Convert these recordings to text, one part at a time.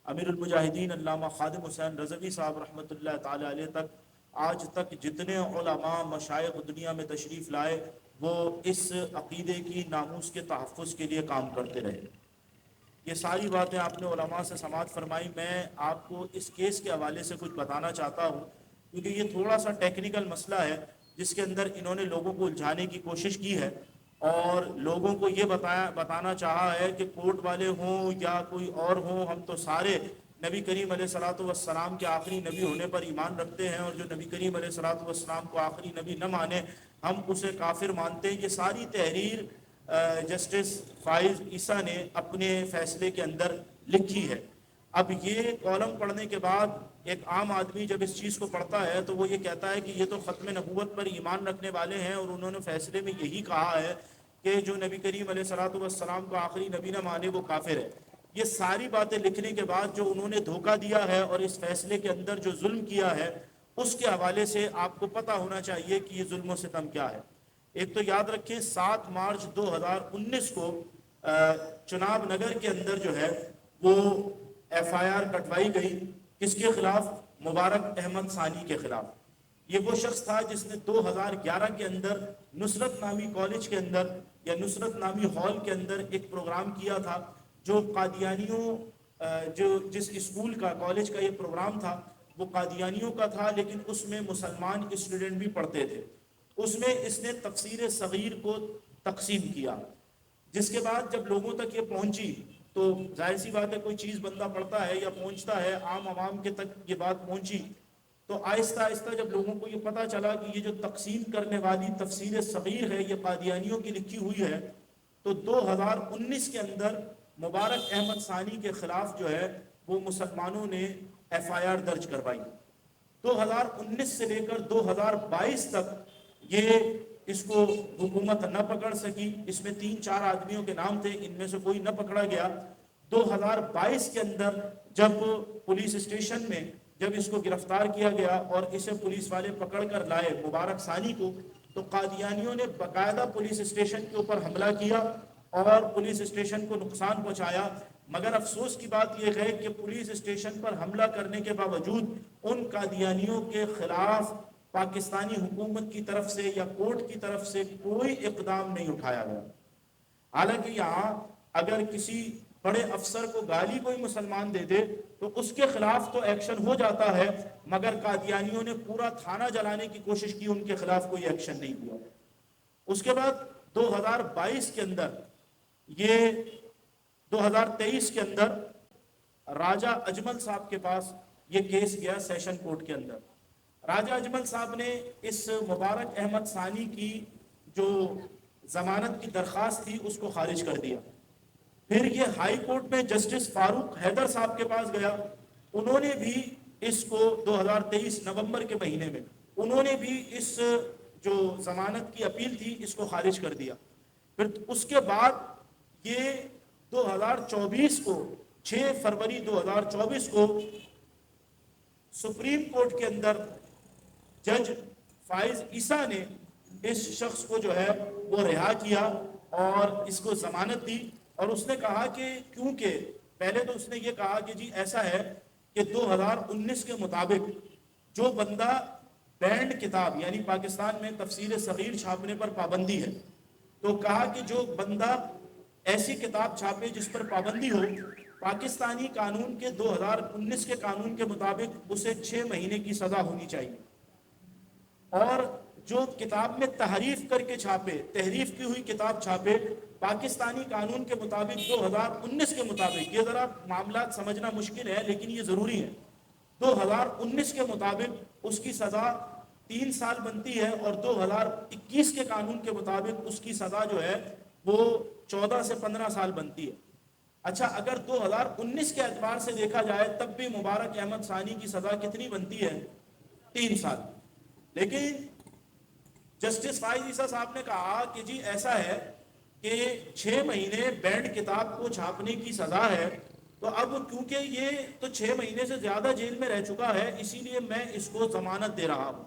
امیر المجاہدین علامہ خادم حسین رضوی صاحب رحمۃ اللہ تعالی علیہ تک آج تک جتنے علماء مشائخ دنیا میں تشریف لائے وہ اس عقیدے کی ناموس کے تحفظ کے لیے کام کرتے رہے. یہ ساری باتیں آپ نے علماء سے سماعت فرمائی. میں آپ کو اس کیس کے حوالے سے کچھ بتانا چاہتا ہوں کیونکہ یہ تھوڑا سا ٹیکنیکل مسئلہ ہے جس کے اندر انہوں نے لوگوں کو الجھانے کی کوشش کی ہے اور لوگوں کو یہ بتانا چاہا ہے کہ کورٹ والے ہوں یا کوئی اور ہوں، ہم تو سارے نبی کریم علیہ الصلوۃ والسلام کے آخری نبی ہونے پر ایمان رکھتے ہیں، اور جو نبی کریم علیہ الصلوۃ والسلام کو آخری نبی نہ مانے ہم اسے کافر مانتے ہیں. یہ ساری تحریر جسٹس فائز عیسیٰ نے اپنے فیصلے کے اندر لکھی ہے. اب یہ کالم پڑھنے کے بعد ایک عام آدمی جب اس چیز کو پڑھتا ہے تو وہ یہ کہتا ہے کہ یہ تو ختم نبوت پر ایمان رکھنے والے ہیں اور انہوں نے فیصلے میں یہی کہا ہے کہ جو نبی کریم علیہ الصلوۃ والسلام کو آخری نبی نہ مانے وہ کافر ہے. یہ ساری باتیں لکھنے کے بعد جو انہوں نے دھوکہ دیا ہے اور اس فیصلے کے اندر جو ظلم کیا ہے اس کے حوالے سے آپ کو پتہ ہونا چاہیے کہ یہ ظلم و ستم کیا ہے. ایک تو یاد رکھیں 7 مارچ 2019 کو چناب نگر کے اندر جو ہے وہ ایف آئی آر کٹوائی گئی. کس کے خلاف؟ مبارک احمد ثانی کے خلاف. یہ وہ شخص تھا جس نے 2011 کے اندر نصرت نامی کالج کے اندر یا نصرت نامی ہال کے اندر ایک پروگرام کیا تھا جو قادیانیوں جس اسکول کا کالج کا یہ پروگرام تھا وہ قادیانیوں کا تھا، لیکن اس میں مسلمان اسٹوڈنٹ بھی پڑھتے تھے. اس میں اس نے تفسیر صغیر کو تقسیم کیا، جس کے بعد جب لوگوں تک یہ پہنچی تو ظاہر سی بات ہے کوئی چیز بندہ پڑھتا ہے یا پہنچتا ہے، عام عوام کے تک یہ بات پہنچی تو آہستہ آہستہ جب لوگوں کو یہ پتہ چلا کہ یہ جو تقسیم کرنے والی تفسیر صغیر ہے یہ قادیانیوں کی لکھی ہوئی ہے، تو 2019 کے اندر مبارک احمد ثانی کے خلاف جو ہے وہ مسلمانوں نے ایف آئی آر درج کروائی. 2019 سے لے کر 2022 تک یہ اس کو حکومت نہ پکڑ سکی. اس میں 3-4 آدمیوں کے نام تھے، ان میں سے کوئی نہ پکڑا گیا. 2022 کے اندر جب پولیس اسٹیشن میں جب اس کو گرفتار کیا گیا اور اسے پولیس والے پکڑ کر لائے مبارک ثانی کو، تو قادیانیوں نے باقاعدہ پولیس اسٹیشن کے اوپر حملہ کیا اور پولیس اسٹیشن کو نقصان پہنچایا. مگر افسوس کی بات یہ ہے کہ پولیس اسٹیشن پر حملہ کرنے کے باوجود ان قادیانیوں کے خلاف پاکستانی حکومت کی طرف سے یا کورٹ کی طرف سے کوئی اقدام نہیں اٹھایا گیا. حالانکہ یہاں اگر کسی بڑے افسر کو گالی کوئی مسلمان دے دے تو اس کے خلاف تو ایکشن ہو جاتا ہے، مگر قادیانیوں نے پورا تھانہ جلانے کی کوشش کی، ان کے خلاف کوئی ایکشن نہیں ہوا. اس کے بعد 2022 کے اندر یہ 2023 کے اندر راجہ اجمل صاحب کے پاس یہ کیس گیا سیشن کورٹ کے اندر. راجہ اجمل صاحب نے اس مبارک احمد ثانی کی جو ضمانت کی درخواست تھی اس کو خارج کر دیا. پھر یہ ہائی کورٹ میں جسٹس فاروق حیدر صاحب کے پاس گیا، انہوں نے بھی اس کو 2023 نومبر کے مہینے میں انہوں نے بھی اس جو ضمانت کی اپیل تھی اس کو خارج کر دیا. پھر اس کے بعد یہ 2024 کو 6 فروری 2024 کو سپریم کورٹ کے اندر جج فائز عیسیٰ نے اس شخص کو جو ہے وہ رہا کیا اور اس کو ضمانت دی. اور اس نے کہا کہ کیونکہ پہلے تو اس نے یہ کہا کہ جی ایسا ہے کہ 2019 کے مطابق جو بندہ بینڈ کتاب یعنی پاکستان میں تفسیر صغیر چھاپنے پر پابندی ہے، تو کہا کہ جو بندہ ایسی کتاب چھاپے جس پر پابندی ہو، پاکستانی قانون کے 2019 کے قانون کے مطابق اسے 6 مہینے کی سزا ہونی چاہیے. اور جو کتاب میں تحریف کر کے چھاپے، تحریف کی ہوئی کتاب چھاپے، پاکستانی قانون کے مطابق 2019 کے مطابق، یہ ذرا معاملات سمجھنا مشکل ہے لیکن یہ ضروری ہے، 2019 کے مطابق اس کی سزا 3 سال بنتی ہے اور 2021 کے قانون کے مطابق اس کی سزا جو ہے وہ 14 سے 15 سال بنتی ہے. اچھا، اگر 2019 کے اعتبار سے دیکھا جائے تب بھی مبارک احمد ثانی کی سزا کتنی بنتی ہے؟ 3 سال. لیکن جسٹس فائز عیسیٰ صاحب نے کہا کہ جی ایسا ہے کہ 6 مہینے بینڈ کتاب کو چھاپنے کی سزا ہے، تو اب کیونکہ یہ تو 6 مہینے سے زیادہ جیل میں رہ چکا ہے اسی لیے میں اس کو ضمانت دے رہا ہوں.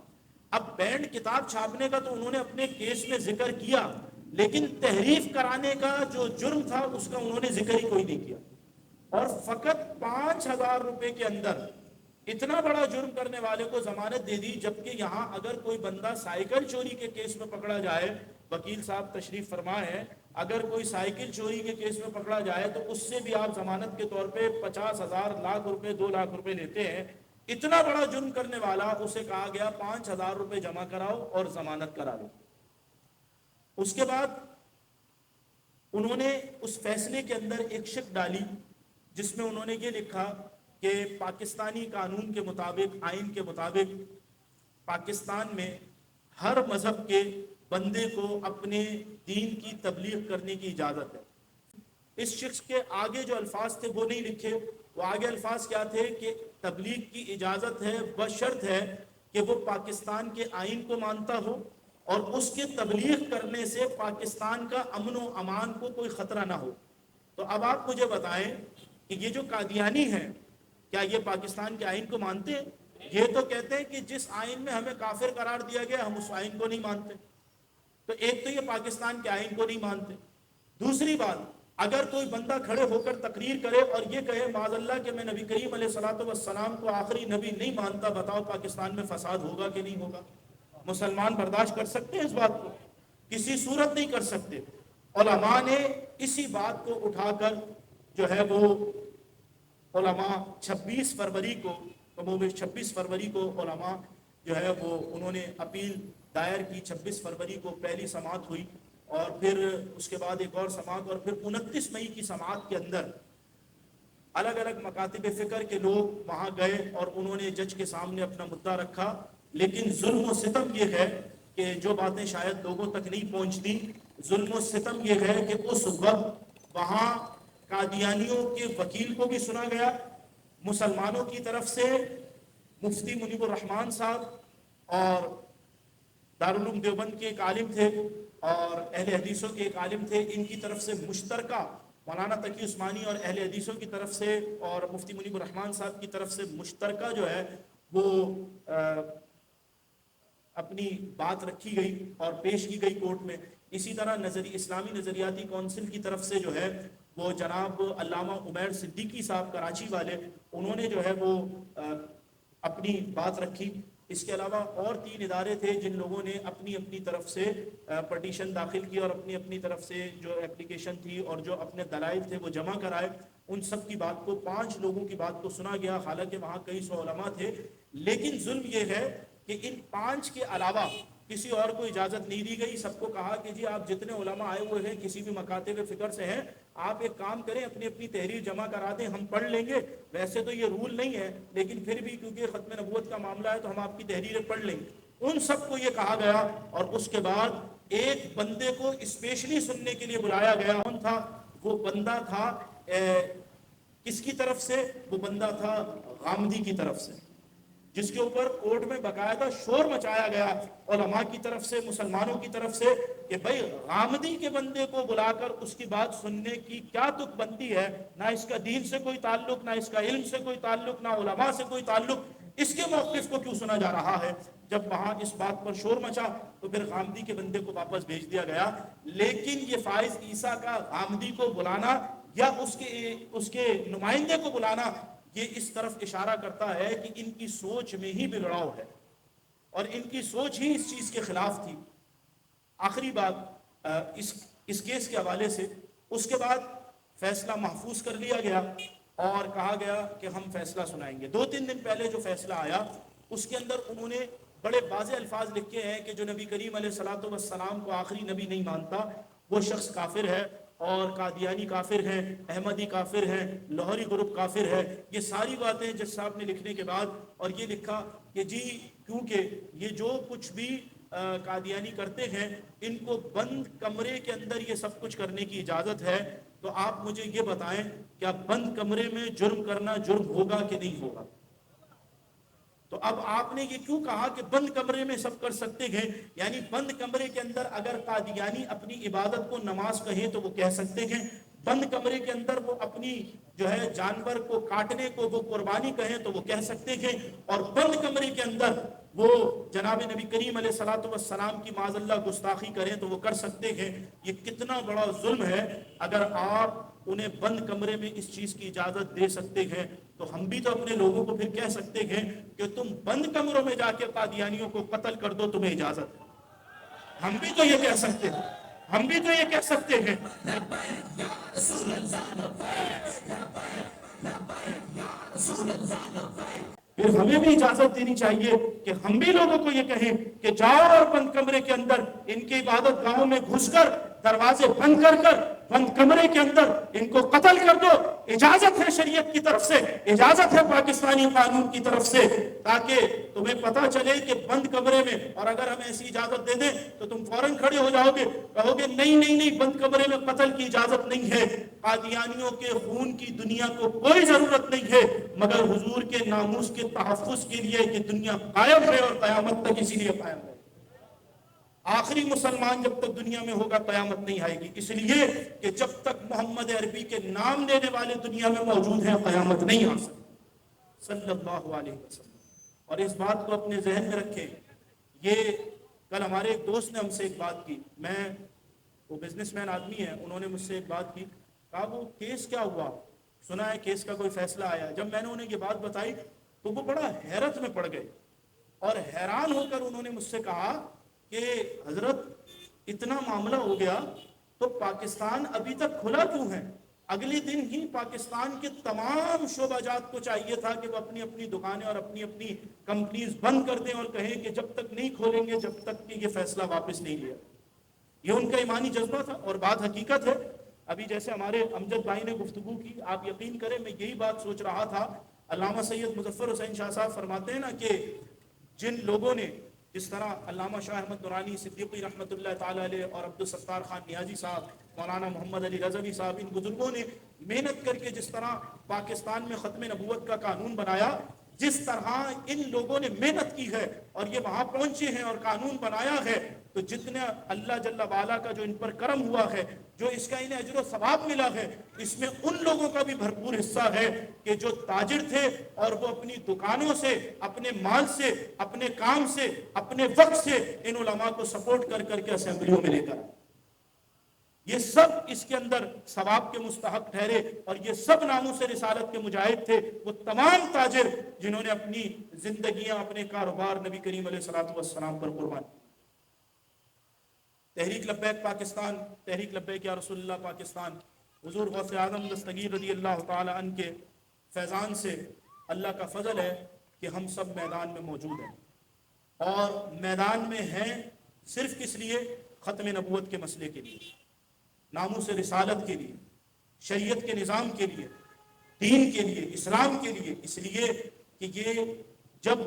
اب بینڈ کتاب چھاپنے کا تو انہوں نے اپنے کیس میں ذکر کیا، لیکن تحریف کرانے کا جو جرم تھا اس کا انہوں نے ذکر ہی کوئی نہیں کیا. اور فقط 5,000 روپے کے اندر اتنا بڑا جرم کرنے والے کو ضمانت دے دی، جبکہ یہاں اگر کوئی بندہ سائیکل چوری کے کیس میں پکڑا جائے، وکیل صاحب تشریف فرما ہے، اگر کوئی سائیکل چوری کے کیس میں پکڑا جائے تو اس سے بھی آپ ضمانت کے طور پہ 50,000 لاکھ روپے 2 لاکھ روپے لیتے ہیں۔ اتنا بڑا جرم کرنے والا، اسے کہا گیا 5,000 روپے جمع کراؤ اور ضمانت کرا لو۔ اس کے بعد انہوں نے اس فیصلے کے اندر ایک شک ڈالی جس میں انہوں نے یہ لکھا کہ پاکستانی قانون کے مطابق، آئین کے مطابق، پاکستان میں ہر مذہب کے بندے کو اپنے دین کی تبلیغ کرنے کی اجازت ہے۔ اس شخص کے آگے جو الفاظ تھے وہ نہیں لکھے، وہ آگے الفاظ کیا تھے کہ تبلیغ کی اجازت ہے، بشرط ہے کہ وہ پاکستان کے آئین کو مانتا ہو اور اس کے تبلیغ کرنے سے پاکستان کا امن و امان کو کوئی خطرہ نہ ہو۔ تو اب آپ مجھے بتائیں کہ یہ جو قادیانی ہیں، کیا یہ پاکستان کے آئین کو مانتے ہیں؟ یہ تو کہتے ہیں کہ جس آئین میں ہمیں کافر قرار دیا گیا ہم اس آئین کو نہیں مانتے۔ تو ایک تو یہ پاکستان کے آئین کو نہیں مانتے، دوسری بات، اگر کوئی بندہ کھڑے ہو کر تقریر کرے اور یہ کہے معاذ اللہ کہ میں نبی کریم علیہ الصلوۃ والسلام کو آخری نبی نہیں مانتا، بتاؤ پاکستان میں فساد ہوگا کہ نہیں ہوگا؟ مسلمان برداشت کر سکتے ہیں اس بات کو؟ کسی صورت نہیں کر سکتے۔ علماء نے اسی بات کو اٹھا کر جو ہے وہ علماء 26 فروری کو علماء جو ہے وہ انہوں نے اپیل دائر کی۔ 26 فروری کو پہلی سماعت ہوئی اور پھر اس کے بعد ایک اور سماعت، اور پھر 29 مئی کی سماعت کے اندر الگ الگ مکاتب فکر کے لوگ وہاں گئے اور انہوں نے جج کے سامنے اپنا مدعا رکھا۔ لیکن ظلم و ستم یہ ہے کہ جو باتیں شاید لوگوں تک نہیں پہنچتی، ظلم و ستم یہ ہے کہ اس وقت وہاں قادیانیوں کے وکیل کو بھی سنا گیا، مسلمانوں کی طرف سے مفتی منیب الرحمان صاحب اور دارالعلوم دیوبند کے ایک عالم تھے اور اہل حدیثوں کے ایک عالم تھے، ان کی طرف سے مشترکہ مولانا تقی عثمانی اور اہل حدیثوں کی طرف سے اور مفتی منیب الرحمان صاحب کی طرف سے مشترکہ جو ہے وہ اپنی بات رکھی گئی اور پیش کی گئی کورٹ میں۔ اسی طرح اسلامی نظریاتی کونسل کی طرف سے جو ہے وہ جناب علامہ عمیر صدیقی صاحب کراچی والے، انہوں نے جو ہے وہ اپنی بات رکھی۔ اس کے علاوہ اور 3 ادارے تھے جن لوگوں نے اپنی اپنی طرف سے پٹیشن داخل کی اور اپنی اپنی طرف سے جو اپلیکیشن تھی اور جو اپنے دلائل تھے وہ جمع کرائے۔ ان سب کی بات کو 5 لوگوں کی بات کو سنا گیا، حالانکہ وہاں کئی سو علماء تھے۔ لیکن ظلم یہ ہے کہ ان 5 کے علاوہ کسی اور کو اجازت نہیں دی گئی۔ سب کو کہا کہ جی آپ جتنے علماء آئے ہوئے ہیں کسی بھی مکاتب فکر سے ہیں، آپ ایک کام کریں اپنی اپنی تحریر جمع کرا دیں، ہم پڑھ لیں گے۔ ویسے تو یہ رول نہیں ہے لیکن پھر بھی کیونکہ ختم نبوت کا معاملہ ہے تو ہم آپ کی تحریریں پڑھ لیں گے۔ ان سب کو یہ کہا گیا اور اس کے بعد ایک بندے کو اسپیشلی سننے کے لیے بلایا گیا۔ کون تھا وہ بندہ؟ تھا کس کی طرف سے؟ وہ بندہ تھا غامدی کی طرف سے، جس کے اوپر کورٹ میں باقاعدہ شور مچایا گیا علماء کی طرف سے، مسلمانوں کی طرف سے، کہ بھائی غامدی کے بندے کو بلا کر اس کی بات سننے کی کیا تک بنتی ہے؟ نہ اس کا دین سے کوئی تعلق، نہ اس کا علم سے کوئی تعلق، نہ علماء سے کوئی تعلق، اس کے موقف کو کیوں سنا جا رہا ہے؟ جب وہاں اس بات پر شور مچا تو پھر غامدی کے بندے کو واپس بھیج دیا گیا۔ لیکن یہ فائز عیسیٰ کا غامدی کو بلانا یا اس کے نمائندے کو بلانا، یہ اس طرف اشارہ کرتا ہے کہ ان کی سوچ میں ہی بگڑاؤ ہے اور ان کی سوچ ہی اس چیز کے خلاف تھی۔ آخری بات اس کیس کے حوالے سے، اس کے بعد فیصلہ محفوظ کر لیا گیا اور کہا گیا کہ ہم فیصلہ سنائیں گے۔ 2-3 دن پہلے جو فیصلہ آیا اس کے اندر انہوں نے بڑے واضح الفاظ لکھے ہیں کہ جو نبی کریم علیہ الصلوۃ والسلام کو آخری نبی نہیں مانتا وہ شخص کافر ہے، اور قادیانی کافر ہیں، احمدی کافر ہیں، لاہوری گروپ کافر ہے۔ یہ ساری باتیں جج صاحب نے لکھنے کے بعد اور یہ لکھا کہ جی کیونکہ یہ جو کچھ بھی قادیانی کرتے ہیں ان کو بند کمرے کے اندر یہ سب کچھ کرنے کی اجازت ہے، تو آپ مجھے یہ بتائیں کیا بند کمرے میں جرم کرنا جرم ہوگا کہ نہیں ہوگا؟ تو اب آپ نے یہ کیوں کہا کہ بند کمرے میں سب کر سکتے ہیں؟ یعنی بند کمرے کے اندر اگر قادیانی اپنی عبادت کو نماز کہیں تو وہ کہہ سکتے ہیں، بند کمرے کے اندر وہ اپنی جو ہے جانور کو کاٹنے کو وہ قربانی کہیں تو وہ کہہ سکتے ہیں، اور بند کمرے کے اندر وہ جناب نبی کریم علیہ الصلوۃ والسلام کی معاذ اللہ گستاخی کریں تو وہ کر سکتے ہیں۔ یہ کتنا بڑا ظلم ہے اگر آپ انہیں بند کمرے میں اس چیز کی اجازت دے سکتے ہیں تو ہم بھی تو اپنے لوگوں کو پھر کہہ سکتے ہیں کہ تم بند کمروں میں جا کے قادیانیوں کو قتل کر دو، تمہیں اجازت ہے۔ ہم بھی تو یہ کہہ سکتے ہیں، ہم بھی تو یہ کہہ سکتے ہیں۔ پھر ہمیں بھی اجازت دینی چاہیے کہ ہم بھی لوگوں کو یہ کہیں کہ جاؤ اور بند کمرے کے اندر ان کی عبادت گاہوں میں گھس کر دروازے بند کر کر بند کمرے کے اندر ان کو قتل کر دو۔ اجازت ہے شریعت کی طرف سے، اجازت ہے پاکستانی قانون کی طرف سے، تاکہ تمہیں پتا چلے کہ بند کمرے میں، اور اگر ہم ایسی اجازت دے دیں تو تم فوراً کھڑے ہو جاؤ گے، کہو گے نہیں نہیں نہیں، بند کمرے میں قتل کی اجازت نہیں ہے، قادیانیوں کے خون کی دنیا کو کوئی ضرورت نہیں ہے، مگر حضور کے ناموس کے تحفظ کے لیے کہ دنیا قائم ہے اور قیامت تک اسی لیے قائم ہے۔ آخری مسلمان جب تک دنیا میں ہوگا قیامت نہیں آئے گی، اس لیے کہ جب تک محمد عربی کے نام لینے والے دنیا میں موجود ہیں قیامت نہیں آ سکتی، صلی اللہ علیہ وسلم۔ اور اس بات کو اپنے ذہن میں رکھیں۔ یہ کل ہمارے ایک دوست نے ہم سے ایک بات کی، وہ بزنس مین آدمی ہے، انہوں نے مجھ سے ایک بات کی، کہا وہ کیس کیا ہوا، سنا ہے کیس کا کوئی فیصلہ آیا۔ جب میں نے انہیں یہ بات بتائی تو وہ بڑا حیرت میں پڑ گئے، اور حیران ہو کر انہوں نے مجھ سے کہا کہ حضرت اتنا معاملہ ہو گیا تو پاکستان ابھی تک کھلا کیوں ہے؟ اگلے دن ہی پاکستان کے تمام شعبہ جات کو چاہیے تھا کہ وہ اپنی اپنی دکانیں اور اپنی اپنی کمپنیز بند کر دیں اور کہیں کہ جب تک نہیں کھولیں گے جب تک کہ یہ فیصلہ واپس نہیں لیا۔ یہ ان کا ایمانی جذبہ تھا، اور بات حقیقت ہے۔ ابھی جیسے ہمارے امجد بھائی نے گفتگو کی، آپ یقین کریں میں یہی بات سوچ رہا تھا، علامہ سید مظفر حسین شاہ صاحب فرماتے ہیں نا کہ جن لوگوں نے، جس طرح علامہ شاہ احمد نورانی صدیقی رحمۃ اللہ تعالی علیہ اور عبدالستار خان نیازی صاحب، مولانا محمد علی رضوی صاحب، ان بزرگوں نے محنت کر کے جس طرح پاکستان میں ختم نبوت کا قانون بنایا، جس طرح ان لوگوں نے محنت کی ہے اور یہ وہاں پہنچے ہیں اور قانون بنایا ہے، تو جتنا اللہ جل وعلا کا جو ان پر کرم ہوا ہے، جو اس کا انہیں اجر و ثواب ملا ہے، اس میں ان لوگوں کا بھی بھرپور حصہ ہے کہ جو تاجر تھے اور وہ اپنی دکانوں سے، اپنے مال سے، اپنے کام سے، اپنے وقت سے ان علماء کو سپورٹ کر کر کے اسمبلیوں میں لے کر، یہ سب اس کے اندر ثواب کے مستحق ٹھہرے، اور یہ سب ناموس رسالت کے مجاہد تھے، وہ تمام تاجر جنہوں نے اپنی زندگیاں، اپنے کاروبار نبی کریم علیہ الصلوۃ والسلام پر قربان کی۔ تحریک لبیک پاکستان، تحریک لبیک یا رسول اللہ پاکستان، حضور غوث اعظم دستگیر رضی اللہ تعالی عنہ کے فیضان سے اللہ کا فضل ہے کہ ہم سب میدان میں موجود ہیں، اور میدان میں ہیں صرف کس لیے؟ ختم نبوت کے مسئلے کے لیے، ناموس رسالت کے لیے، شریعت کے نظام کے لیے، دین کے لیے، اسلام کے لیے، اس لیے کہ یہ جب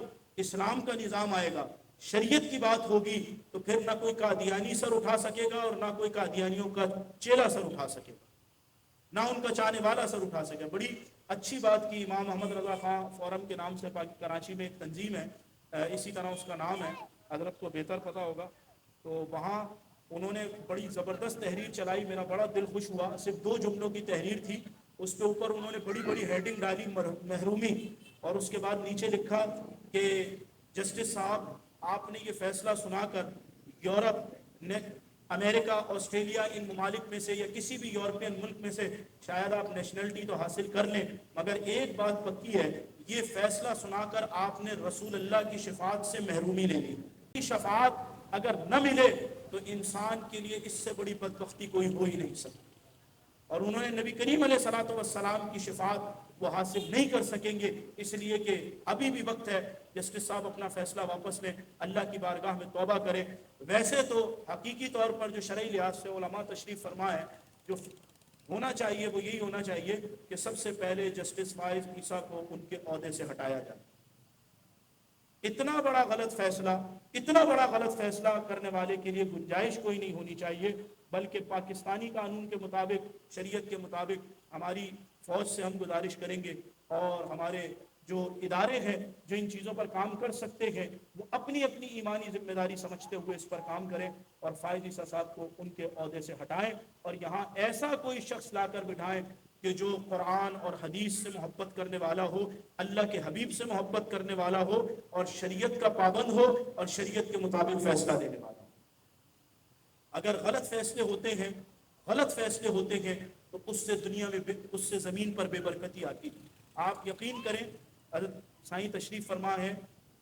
اسلام کا نظام آئے گا، شریعت کی بات ہوگی، تو پھر نہ کوئی قادیانی سر اٹھا سکے گا اور نہ کوئی قادیانیوں کا چیلا سر اٹھا سکے گا، نہ ان کا چاہنے والا سر اٹھا سکے گا۔ بڑی اچھی بات کی امام محمد رضا خان فورم کے نام سے کراچی میں ایک تنظیم ہے، اسی طرح اس کا نام ہے، حضرت کو بہتر پتہ ہوگا، تو وہاں انہوں نے بڑی زبردست تحریر چلائی، میرا بڑا دل خوش ہوا، صرف 2 جملوں کی تحریر تھی، اس کے اوپر انہوں نے بڑی بڑی ہیڈنگ ڈالی، محرومی، اور اس کے بعد نیچے لکھا کہ جسٹس صاحب آپ نے یہ فیصلہ سنا کر یورپ نے، امریکہ، آسٹریلیا، ان ممالک میں سے یا کسی بھی یورپین ملک میں سے شاید آپ نیشنلٹی تو حاصل کر لیں، مگر ایک بات پکی ہے، یہ فیصلہ سنا کر آپ نے رسول اللہ کی شفاعت سے محرومی لے لی۔ شفاعت اگر نہ ملے تو انسان کے لیے اس سے بڑی بدبختی کوئی ہو ہی نہیں سکتی، اور انہوں نے نبی کریم علیہ الصلوۃ والسلام کی شفاعت وہ حاصل نہیں کر سکیں گے، اس لیے کہ ابھی بھی وقت ہے، جسٹس صاحب اپنا فیصلہ واپس لیں، اللہ کی بارگاہ میں توبہ کریں۔ ویسے تو حقیقی طور پر جو شرعی لحاظ سے علماء تشریف فرما ہے، جو ہونا چاہیے وہ یہی ہونا چاہیے کہ سب سے پہلے جسٹس فائز عیسیٰ کو ان کے عہدے سے ہٹایا جائے۔ اتنا بڑا غلط فیصلہ کرنے والے کے لیے گنجائش کوئی نہیں ہونی چاہیے، بلکہ پاکستانی قانون کے مطابق، شریعت کے مطابق ہماری فوج سے ہم گزارش کریں گے، اور ہمارے جو ادارے ہیں جو ان چیزوں پر کام کر سکتے ہیں، وہ اپنی اپنی ایمانی ذمہ داری سمجھتے ہوئے اس پر کام کریں، اور فائز عیسیٰ صاحب کو ان کے عہدے سے ہٹائیں، اور یہاں ایسا کوئی شخص لا کر بٹھائیں کہ جو قرآن اور حدیث سے محبت کرنے والا ہو، اللہ کے حبیب سے محبت کرنے والا ہو، اور شریعت کا پابند ہو، اور شریعت کے مطابق فیصلہ دینے والا ہو۔ اگر غلط فیصلے ہوتے ہیں تو اس سے دنیا میں اس سے زمین پر بے برکتی آتی ہے۔ آپ یقین کریں، حضرت سائیں تشریف فرما ہے،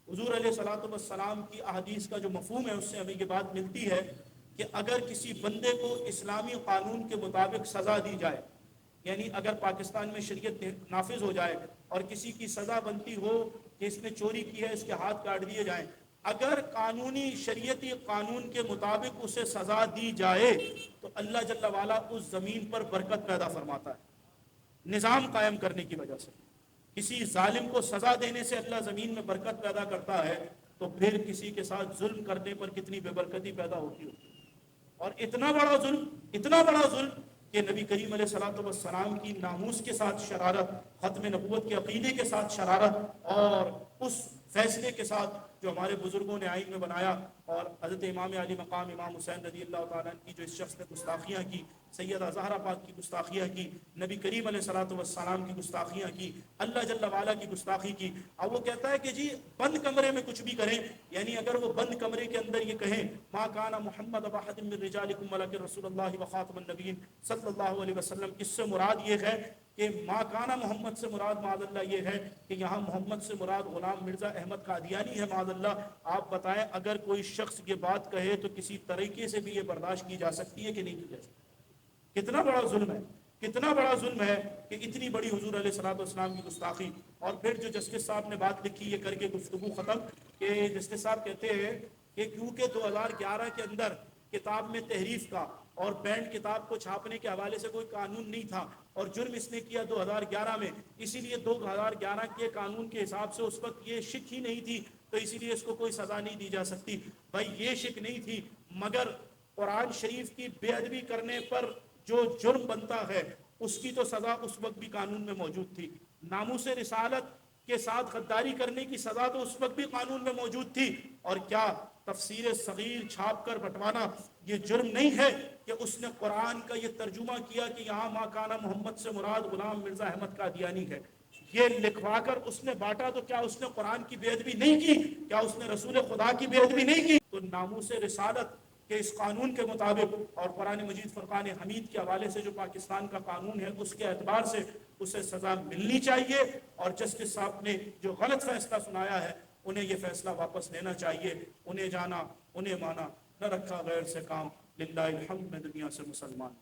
حضور علیہ الصلوۃ والسلام کی احادیث کا جو مفہوم ہے اس سے ہمیں یہ بات ملتی ہے کہ اگر کسی بندے کو اسلامی قانون کے مطابق سزا دی جائے، یعنی اگر پاکستان میں شریعت نافذ ہو جائے اور کسی کی سزا بنتی ہو کہ اس نے چوری کی ہے، اس کے ہاتھ کاٹ دیے جائیں، اگر قانونی شریعتی قانون کے مطابق اسے سزا دی جائے تو اللہ جل وعلا اس زمین پر برکت پیدا فرماتا ہے نظام قائم کرنے کی وجہ سے۔ کسی ظالم کو سزا دینے سے اللہ زمین میں برکت پیدا کرتا ہے، تو پھر کسی کے ساتھ ظلم کرنے پر کتنی بے برکتی پیدا ہوتی ہے۔ اور اتنا بڑا ظلم کہ نبی کریم علیہ الصلوۃ والسلام کی ناموس کے ساتھ شرارت، ختم نبوت کے عقیدے کے ساتھ شرارت، اور اس فیصلے کے ساتھ جو ہمارے بزرگوں نے آئین میں بنایا، اور حضرت امام علی مقام امام حسین رضی اللہ تعالیٰ عنہ کی جو اس شخص نے گستاخیاں کی، سیدہ زہرا پاک کی گستاخیاں کی، نبی کریم علیہ الصلوۃ والسلام کی گستاخیاں کی، اللہ جل وعلا کی گستاخی کی۔ اب وہ کہتا ہے کہ جی بند کمرے میں کچھ بھی کریں، یعنی اگر وہ بند کمرے کے اندر یہ کہیں ما کان محمد ابا احد من رجالکم ولکن رسول اللہ وخاتم النبیین صلی اللہ علیہ وسلم، اس سے مراد یہ ہے کہ ما کانا محمد سے مراد معاذ اللہ یہ ہے کہ یہاں محمد سے مراد غلام مرزا احمد قادیانی ہے معاذ اللہ۔ آپ بتائیں اگر کوئی شخص یہ بات کہے تو کسی طریقے سے بھی یہ برداشت کی جا سکتی ہے کہ نہیں کی جا سکتی؟ کتنا بڑا ظلم ہے، کتنا بڑا ظلم ہے کہ اتنی بڑی حضور علیہ الصلوۃ والسلام کی گستاخی۔ اور پھر جو جسٹس صاحب نے بات لکھی یہ کر کے گفتگو ختم، کہ جسٹس صاحب کہتے ہیں کہ کیونکہ 2011 کے اندر کتاب میں تحریف کا اور بینڈ کتاب کو چھاپنے کے حوالے سے کوئی قانون نہیں تھا، اور جرم اس نے کیا 2011 میں، اسی لیے 2011 کے قانون کے حساب سے اس وقت یہ شک ہی نہیں تھی، تو اسی لیے اس کو کوئی سزا نہیں دی جا سکتی۔ بھائی یہ شک نہیں تھی، مگر قرآن شریف کی بے ادبی کرنے پر جو جرم بنتا ہے اس کی تو سزا اس وقت بھی قانون میں موجود تھی، ناموس رسالت کے ساتھ غداری کرنے کی سزا تو اس وقت بھی قانون میں موجود تھی۔ اور کیا تفسیر صغیر چھاپ کر بٹوانا یہ جرم نہیں ہے کہ اس نے قرآن کا یہ ترجمہ کیا کہ یہاں ما کانا محمد سے مراد غلام مرزا احمد قادیانی ہے، یہ لکھوا کر اس نے بانٹا، تو کیا اس نے قرآن کی بے ادبی نہیں کی؟ کیا اس نے رسول خدا کی بے ادبی نہیں کی؟ تو ناموس رسالت کہ اس قانون کے مطابق اور قرآن مجید فرقان حمید کے حوالے سے جو پاکستان کا قانون ہے اس کے اعتبار سے اسے سزا ملنی چاہیے، اور جسٹس صاحب نے جو غلط فیصلہ سنایا ہے انہیں یہ فیصلہ واپس لینا چاہیے، انہیں جانا انہیں مانا، نہ رکھا غیر سے کام، للہ الحمد میں دنیا سے مسلمان۔